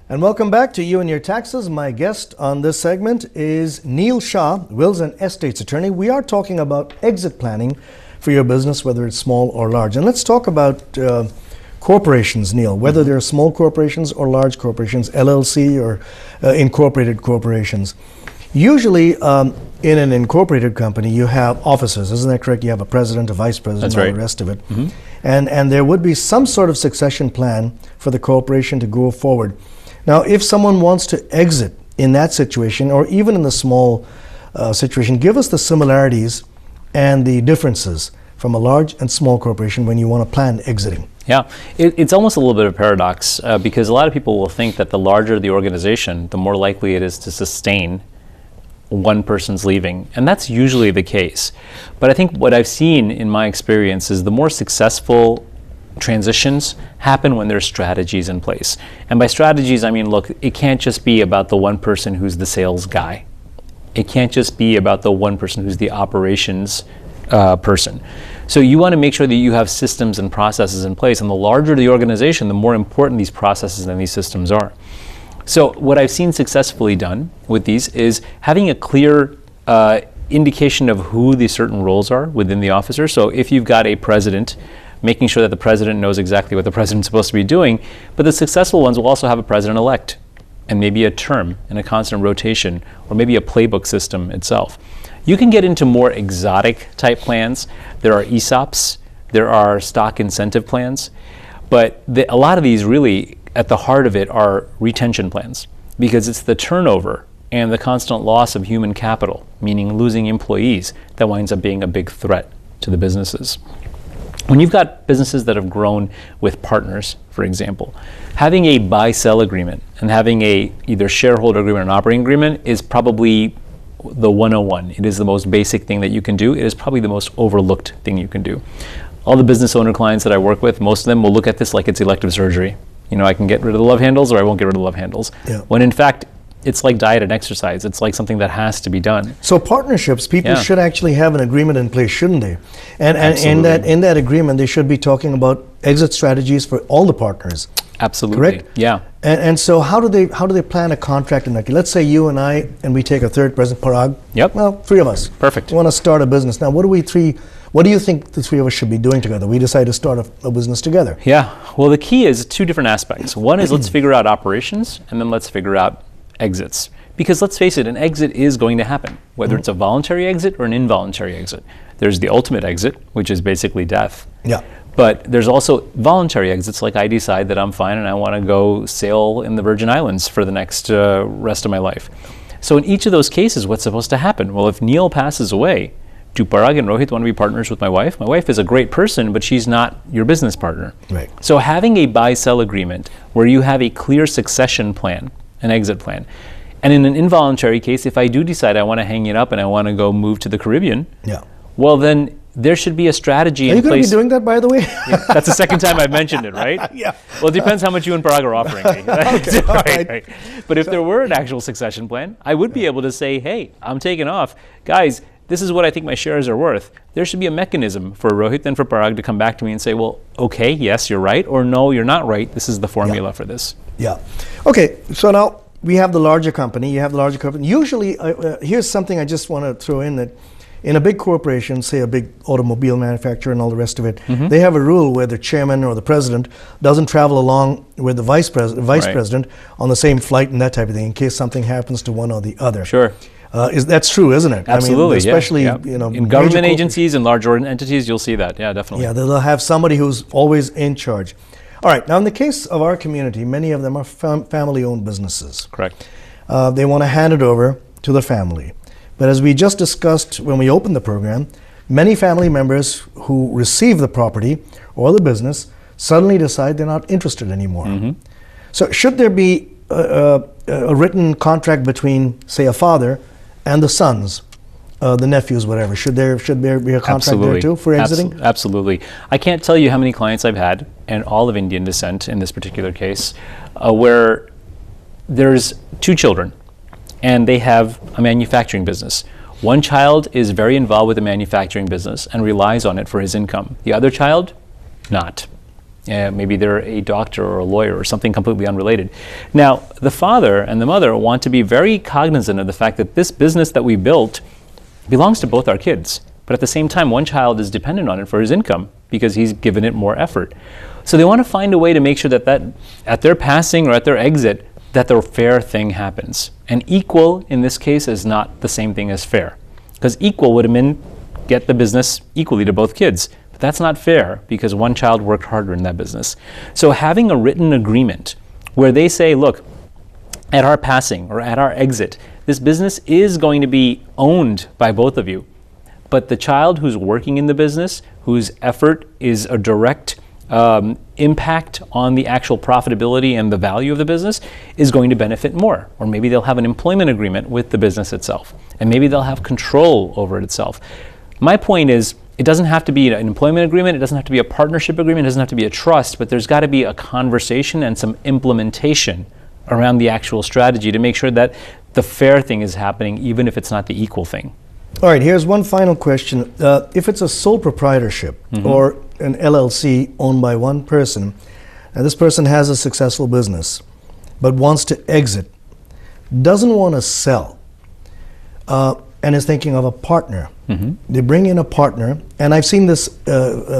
And welcome back to You and Your Taxes. My guest on this segment is Neil Shah, wills and estates attorney. We are talking about exit planning for your business, whether it's small or large. And let's talk about corporations, Neil, whether they're small corporations or large corporations, LLC or incorporated corporations. Usually, in an incorporated company, you have officers, isn't that correct? You have a president, a vice president, That's right. and the rest of it. And there would be some sort of succession plan for the corporation to go forward. Now, if someone wants to exit in that situation, or even in the small situation, give us the similarities and the differences from a large and small corporation when you want to plan exiting. Yeah, it's almost a little bit of a paradox because a lot of people will think that the larger the organization, the more likely it is to sustain one person's leaving. And that's usually the case. But I think what I've seen in my experience is the more successful transitions happen when there's strategies in place. And by strategies, I mean, look, it can't just be about the one person who's the sales guy. It can't just be about the one person who's the operations person. So you want to make sure that you have systems and processes in place. And the larger the organization, the more important these processes and these systems are. So what I've seen successfully done with these is having a clear indication of who the certain roles are within the officer. So if you've got a president, making sure that the president knows exactly what the president's supposed to be doing, but the successful ones will also have a president-elect and maybe a term and a constant rotation, or maybe a playbook system itself. You can get into more exotic type plans. There are ESOPs, there are stock incentive plans, but a lot of these really, at the heart of it, are retention plans, because it's the turnover and the constant loss of human capital, meaning losing employees, that winds up being a big threat to the businesses. When you've got businesses that have grown with partners, for example, having a buy-sell agreement and having a either shareholder agreement or an operating agreement is probably the 101. It is the most basic thing that you can do. It is probably the most overlooked thing you can do. All the business owner clients that I work with, most of them will look at this like it's elective surgery. You know, I can get rid of the love handles or I won't get rid of the love handles. Yeah. When in fact, it's like diet and exercise. It's like something that has to be done. So partnerships, people should actually have an agreement in place, shouldn't they? And in that agreement, they should be talking about exit strategies for all the partners. Absolutely. Correct? Yeah. And so how do they plan a contract in that case? Let's say you and I, and we take a third person, Parag. Yep. Well, three of us. Perfect. We want to start a business. Now, what do you think the three of us should be doing together? We decide to start a business together. Yeah. Well, the key is two different aspects. One is let's figure out operations, and then let's figure out exits. Because let's face it, an exit is going to happen, whether it's a voluntary exit or an involuntary exit. There's the ultimate exit, which is basically death. Yeah. But there's also voluntary exits, like I decide that I'm fine and I want to go sail in the Virgin Islands for the next rest of my life. So in each of those cases, what's supposed to happen? Well, if Neil passes away, do Parag and Rohit want to be partners with my wife? My wife is a great person, but she's not your business partner. Right. So having a buy-sell agreement where you have a clear succession plan, an exit plan, and in an involuntary case, if I do decide I want to hang it up and I want to go move to the Caribbean, well then there should be a strategy in place. Are you going to be doing that, by the way? Yeah, that's the second time I've mentioned it, right? Yeah. Well, it depends how much you and Parag are offering me. Okay, all right. Right. But if there were an actual succession plan, I would be able to say, hey, I'm taking off. Guys, this is what I think my shares are worth. There should be a mechanism for Rohit and for Parag to come back to me and say, well, okay, yes, you're right, or no, you're not right. This is the formula for this. Yeah. Okay, so now we have the larger company. You have the larger company. Usually, here's something I just want to throw in, that in a big corporation, say a big automobile manufacturer and all the rest of it, they have a rule where the chairman or the president doesn't travel along with the vice president on the same flight and that type of thing in case something happens to one or the other. Sure. That's true, isn't it? Absolutely, I mean, especially you know, in government agencies and large entities, you'll see that. Yeah, definitely. Yeah, they'll have somebody who's always in charge. All right, now in the case of our community, many of them are family-owned businesses. Correct. They want to hand it over to the family. But as we just discussed when we opened the program, many family members who receive the property or the business suddenly decide they're not interested anymore. So should there be a written contract between, say, a father and the sons, the nephews, whatever? Should there be a contract there too for exiting? Absolutely. I can't tell you how many clients I've had, and all of Indian descent in this particular case, where there's two children and they have a manufacturing business. One child is very involved with the manufacturing business and relies on it for his income. The other child, not. Maybe they're a doctor or a lawyer or something completely unrelated. Now, the father and the mother want to be very cognizant of the fact that this business that we built belongs to both our kids. But at the same time, one child is dependent on it for his income because he's given it more effort. So they want to find a way to make sure that at their passing or at their exit, that the fair thing happens. And equal in this case is not the same thing as fair. Because equal would have been get the business equally to both kids. But that's not fair because one child worked harder in that business. So having a written agreement where they say, look, at our passing or at our exit, this business is going to be owned by both of you. But the child who's working in the business, whose effort is a direct impact on the actual profitability and the value of the business, is going to benefit more. Or maybe they'll have an employment agreement with the business itself. And maybe they'll have control over it itself. My point is, it doesn't have to be an employment agreement, it doesn't have to be a partnership agreement, it doesn't have to be a trust, but there's got to be a conversation and some implementation around the actual strategy to make sure that the fair thing is happening, even if it's not the equal thing. All right, here's one final question. If it's a sole proprietorship or an LLC owned by one person, and this person has a successful business, but wants to exit, doesn't want to sell, and is thinking of a partner. They bring in a partner, and I've seen this,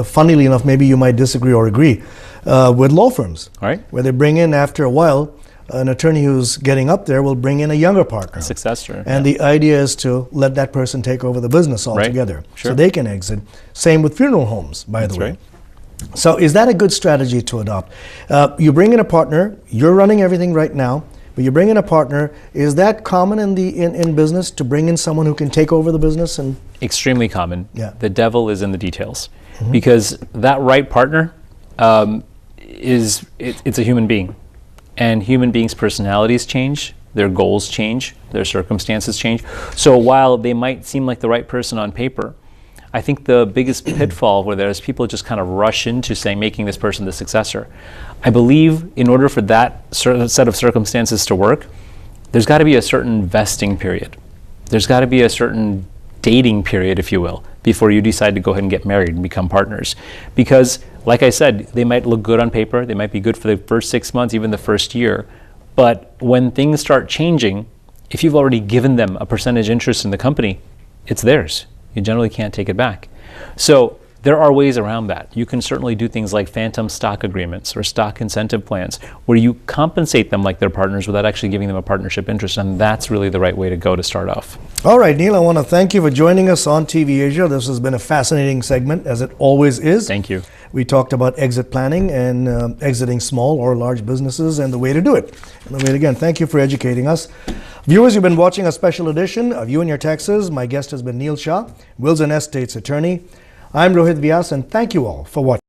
funnily enough, maybe you might disagree or agree, with law firms, All right. where they bring in, after a while, an attorney who's getting up there will bring in a younger partner. Successor. And the idea is to let that person take over the business altogether, Sure. so they can exit. Same with funeral homes, by the way. right. So is that a good strategy to adopt? You bring in a partner, you're running everything right now, but you bring in a partner. Is that common in business, to bring in someone who can take over the business? And Extremely common. Yeah. The devil is in the details. Because that right partner it's a human being. And human beings' personalities change, their goals change, their circumstances change. So while they might seem like the right person on paper, I think the biggest pitfall where there's people just kind of rush into saying, making this person the successor. I believe in order for that certain set of circumstances to work, there's got to be a certain vesting period. There's got to be a certain dating period, if you will, before you decide to go ahead and get married and become partners. Because, like I said, they might look good on paper, they might be good for the first 6 months, even the first year, but when things start changing, if you've already given them a percentage interest in the company, it's theirs. You generally can't take it back. So there are ways around that. You can certainly do things like phantom stock agreements or stock incentive plans where you compensate them like they're partners without actually giving them a partnership interest, and that's really the right way to go to start off. all right, Neil, I want to thank you for joining us on TV Asia. This has been a fascinating segment, as it always is. Thank you. We talked about exit planning and exiting small or large businesses and the way to do it. And again, thank you for educating us. Viewers, you've been watching a special edition of You and Your Taxes. My guest has been Neil Shah, Wills and Estates attorney. I'm Rohit Vyas, and thank you all for watching.